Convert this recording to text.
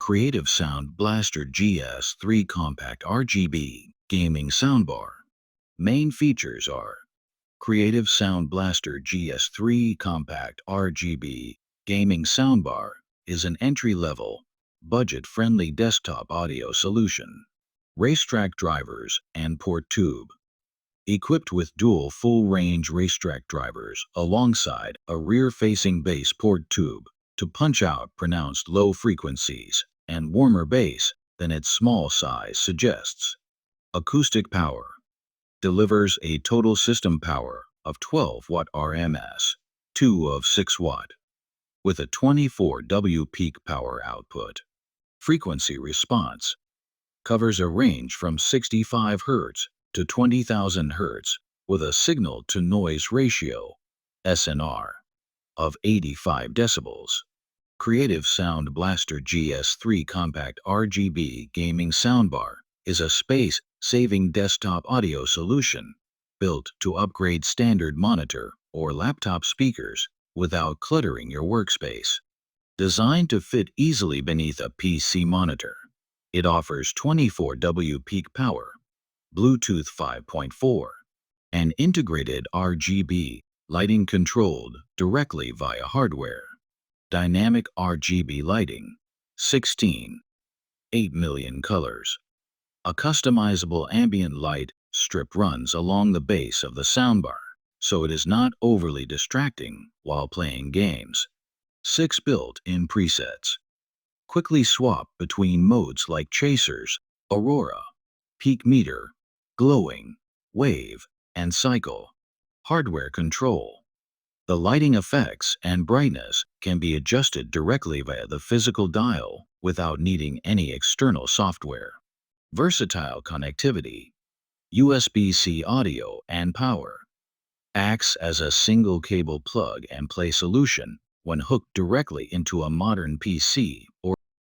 Creative Sound Blaster GS3 Compact RGB Gaming Soundbar. Main features are Creative Sound Blaster GS3 Compact RGB Gaming Soundbar is an entry-level, budget-friendly desktop audio solution. Racetrack drivers and port tube. Equipped with dual full-range racetrack drivers alongside a rear-facing bass port tube to punch out pronounced low frequencies and warmer bass than its small size suggests. Acoustic power. Delivers a total system power of 12 watt RMS, 2 of 6 watt, with a 24 W peak power output. Frequency response. Covers a range from 65 Hz to 20,000 Hz with a signal-to-noise ratio, SNR, of 85 decibels. Creative Sound Blaster GS3 Compact RGB Gaming Soundbar is a space-saving desktop audio solution built to upgrade standard monitor or laptop speakers without cluttering your workspace. Designed to fit easily beneath a PC monitor, it offers 24 W peak power, Bluetooth 5.4, and integrated RGB lighting controlled directly via hardware. Dynamic RGB lighting, 8 million colors. A customizable ambient light strip runs along the base of the soundbar, so it is not overly distracting while playing games. 6 built-in presets. Quickly swap between modes like chasers, aurora, peak meter, glowing, wave, and cycle. Hardware control. The lighting effects and brightness can be adjusted directly via the physical dial without needing any external software. Versatile connectivity. USB-C audio and power. Acts as a single cable plug-and-play solution when hooked directly into a modern PC